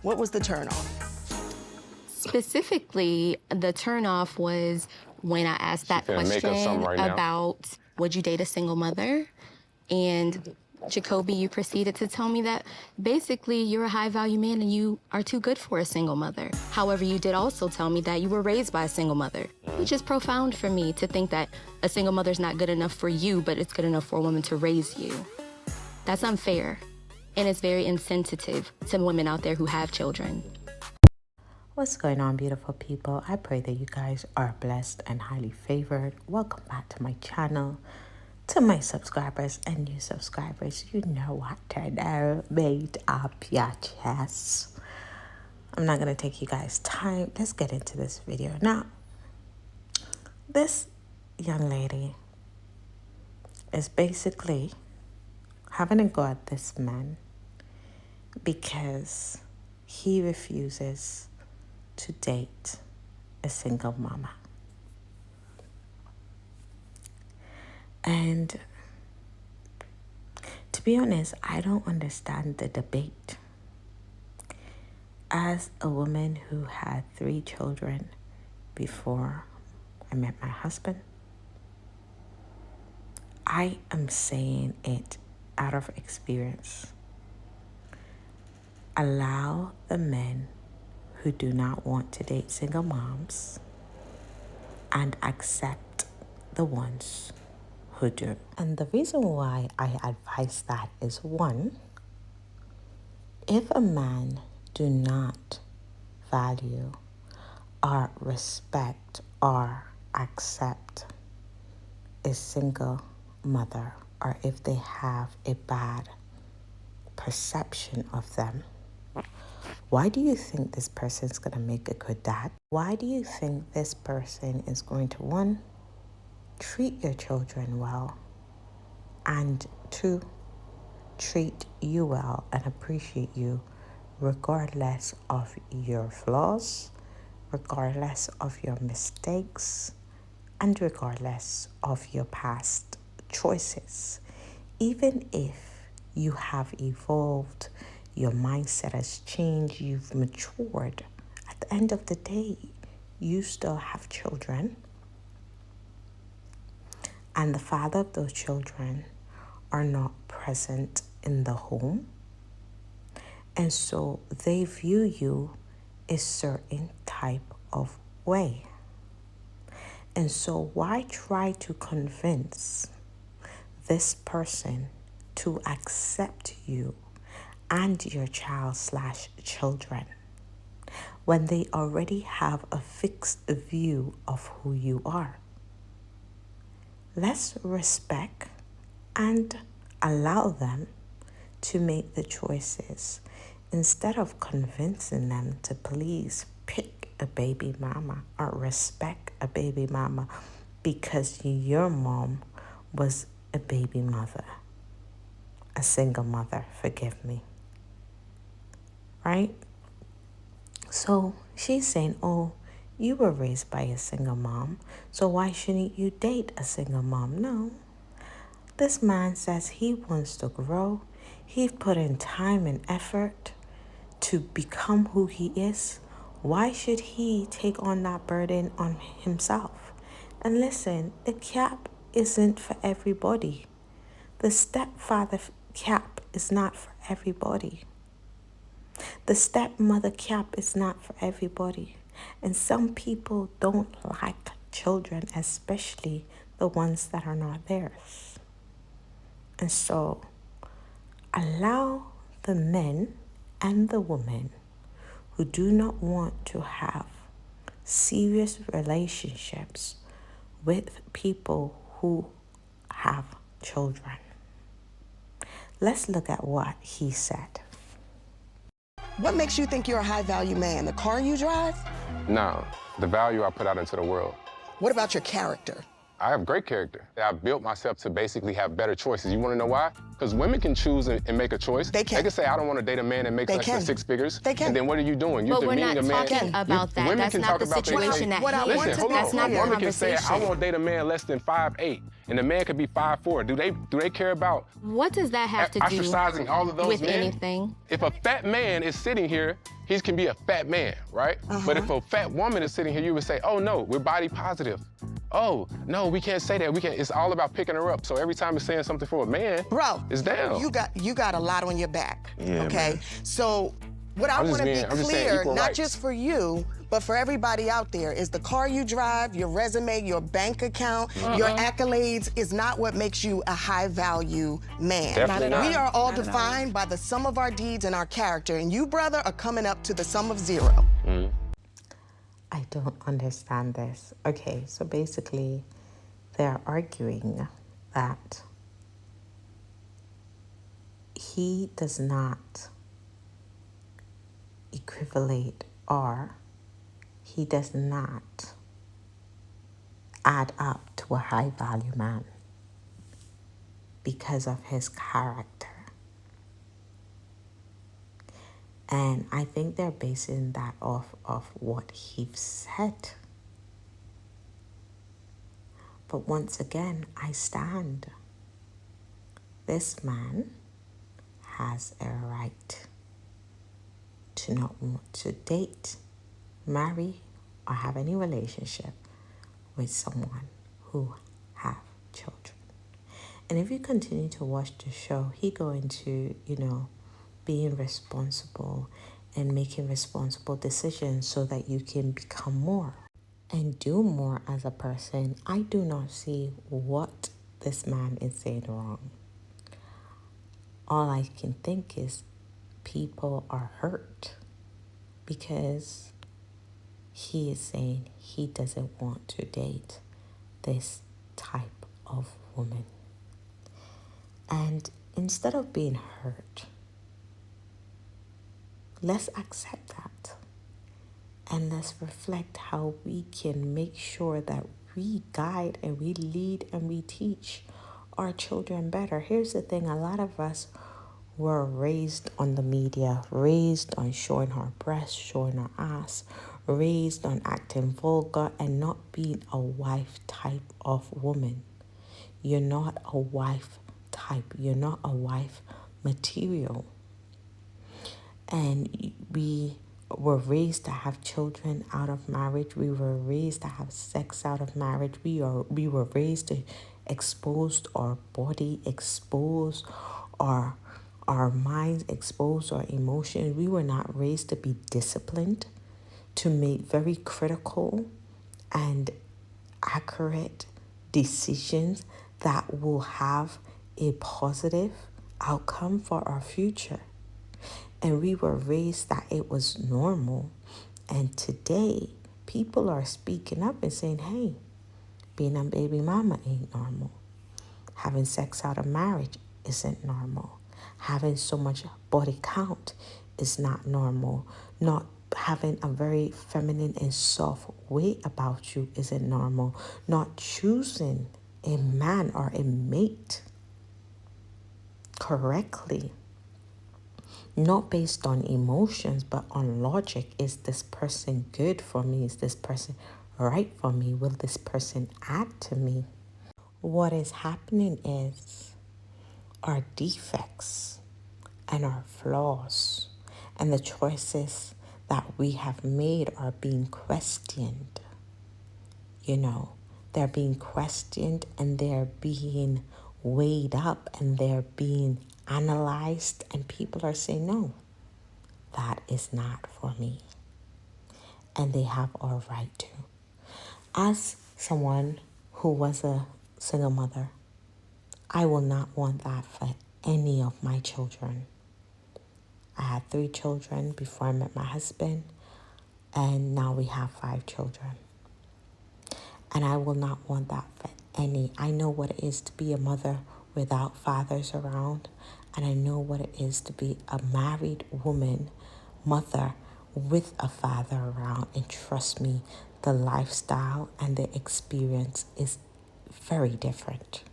What was the turnoff? Specifically, the turnoff was when I asked that question about would you date a single mother? And Jacoby, you proceeded to tell me that basically you're a high-value man and you are too good for a single mother. However, you did also tell me that you were raised by a single mother, which is profound for me to think that a single mother's not good enough for you, but it's good enough for a woman to raise you. That's unfair, and it's very insensitive to women out there who have children. What's going on, beautiful people? I pray that you guys are blessed and highly favored. Welcome back to my channel. To my subscribers and new subscribers, you know what to do. Made up your chest. I'm not going to take you guys time. Let's get into this video. Now, this young lady is basically having a go at this man because he refuses to date a single mama. And to be honest, I don't understand the debate. As a woman who had 3 children before I met my husband, I am saying it out of experience. Allow the men who do not want to date single moms and accept the ones who do. And the reason why I advise that is, one, if a man do not value or respect or accept a single mother, or if they have a bad perception of them, why do you think this person is going to make a good dad? Why do you think this person is going to, 1, treat your children well, and 2, treat you well and appreciate you regardless of your flaws, regardless of your mistakes, and regardless of your past choices? Even if you have evolved, your mindset has changed, you've matured, at the end of the day, you still have children. And the father of those children are not present in the home. And so they view you a certain type of way. And so why try to convince this person to accept you and your child/children when they already have a fixed view of who you are? Let's respect and allow them to make the choices instead of convincing them to please pick a baby mama or respect a baby mama because your mom was a baby mother, a single mother, forgive me. Right? So she's saying, oh, you were raised by a single mom, so why shouldn't you date a single mom? No. This man says he wants to grow. He put in time and effort to become who he is. Why should he take on that burden on himself? And listen, the cap isn't for everybody. The stepfather cap is not for everybody. The stepmother cap is not for everybody. And some people don't like children, especially the ones that are not theirs. And so allow the men and the women who do not want to have serious relationships with people who have children. Let's look at what he said. What makes you think you're a high-value man? The car you drive? No, the value I put out into the world. What about your character? I have great character. I've built myself to basically have better choices. You want to know why? Because women can choose and make a choice. They can. They can say, I don't want to date a man that makes less than 6 figures. They can. And then what are you doing? You're But we're demeaning not a man. talking about that. Women That's can not talk the about their situation case. at hand. Listen, hold That's on. not A the woman can say, I conversation. won't date a man less than 5'8", and the man could be 5'4". Do they care about What does that have to do ostracizing all of those with men? anything? If a fat man is sitting here, he can be a fat man, right? But if a fat woman is sitting here, you would say, oh no, we're body positive. Oh, no, we can't say that. We can't. It's all about picking her up. So every time it's saying something for a man, bro, it's down. You got a lot on your back. Yeah, okay. man. So what I want to be I'm just saying clear, equal not rights. just for you, but for everybody out there, is the car you drive, your resume, your bank account, your accolades is not what makes you a high-value man. Definitely not. We are all defined by the sum of our deeds and our character, and you, brother, are coming up to the sum of 0. I don't understand this. Okay, so basically, they're arguing that he does not equivalent, or he does not add up to a high value man because of his character. And I think they're basing that off of what he said. But once again, I stand. This man has a right to not want to date, marry, or have any relationship with someone who have children. And if you continue to watch the show, he go into, being responsible and making responsible decisions so that you can become more and do more as a person. I do not see what this man is saying wrong. All I can think is people are hurt because he is saying he doesn't want to date this type of woman. And instead of being hurt, let's accept that. And let's reflect how we can make sure that we guide and we lead and we teach our children better. Here's the thing, a lot of us were raised on the media, raised on showing our breasts, showing our ass, raised on acting vulgar and not being a wife type of woman. You're not a wife type. You're not a wife material. And we were raised to have children out of marriage. We were raised to have sex out of marriage. We were raised to expose our body, expose our minds, expose our emotions. We were not raised to be disciplined, to make very critical and accurate decisions that will have a positive outcome for our future. And we were raised that it was normal. And today, people are speaking up and saying, hey, being a baby mama ain't normal. Having sex out of marriage isn't normal. Having so much body count is not normal. Not having a very feminine and soft way about you isn't normal. Not choosing a man or a mate correctly, not based on emotions, but on logic. Is this person good for me? Is this person right for me? Will this person add to me? What is happening is our defects and our flaws and the choices that we have made are being questioned. They're being questioned and they're being weighed up and they're being analyzed, and people are saying, no, that is not for me. And they have a right to. As someone who was a single mother, I will not want that for any of my children. I had 3 children before I met my husband, and now we have 5 children. And I will not want that for any. I know what it is to be a mother without fathers around. And I know what it is to be a married woman, mother, with a father around. And trust me, the lifestyle and the experience is very different.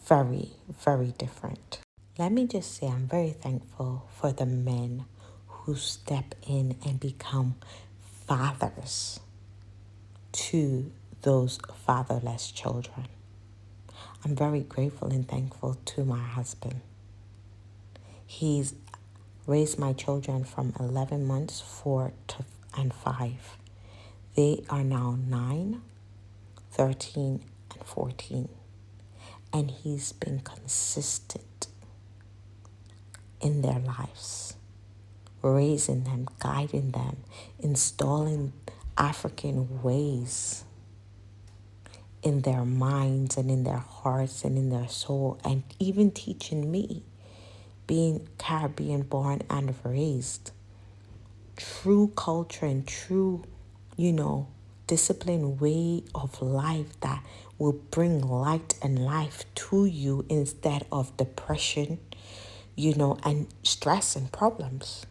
Very, very different. Let me just say I'm very thankful for the men who step in and become fathers to those fatherless children. I'm very grateful and thankful to my husband. He's raised my children from 11 months, 4 and 5. They are now 9, 13, and 14. And he's been consistent in their lives, raising them, guiding them, installing African ways in their minds and in their hearts and in their soul, and even teaching me, being Caribbean born and raised, true culture and true, disciplined way of life that will bring light and life to you instead of depression, and stress and problems.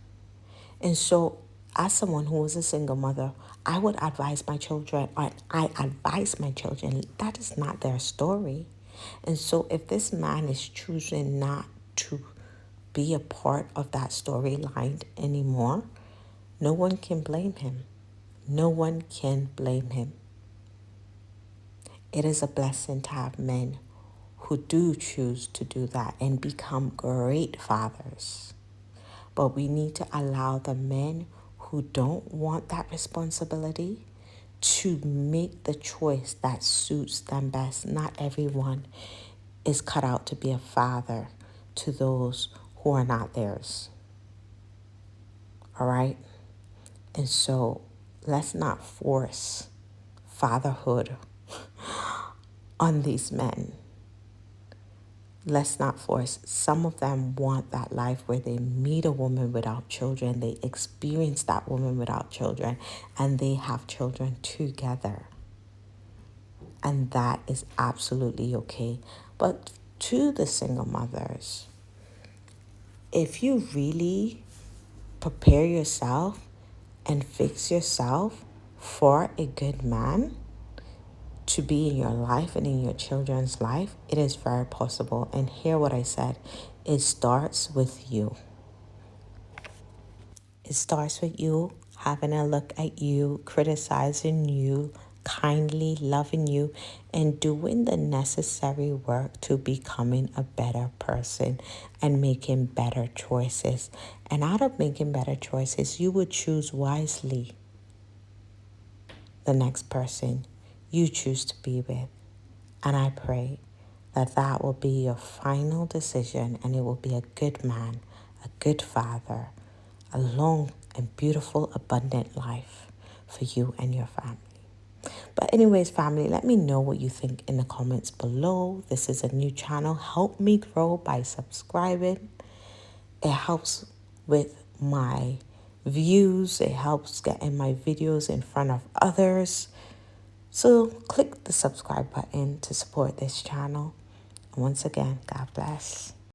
And so as someone who is a single mother, I would advise my children, I advise my children, that is not their story. And so if this man is choosing not to be a part of that storyline anymore, no one can blame him. No one can blame him. It is a blessing to have men who do choose to do that and become great fathers. But we need to allow the men who don't want that responsibility to make the choice that suits them best. Not everyone is cut out to be a father to those who are not theirs. All right? And so let's not force fatherhood on these men. Let's not force. Some of them want that life where they meet a woman without children, they experience that woman without children, and they have children together. And that is absolutely okay. But to the single mothers, if you really prepare yourself and fix yourself for a good man to be in your life and in your children's life, it is very possible. And hear what I said. It starts with you. It starts with you having a look at you, criticizing you, kindly loving you, and doing the necessary work to becoming a better person and making better choices. And out of making better choices, you would choose wisely the next person you choose to be with. And I pray that that will be your final decision, and it will be a good man, a good father, a long and beautiful, abundant life for you and your family. But anyways, family, let me know what you think in the comments below. This is a new channel. Help me grow by subscribing. It helps with my views. It helps getting my videos in front of others. So click the subscribe button to support this channel. And once again, God bless.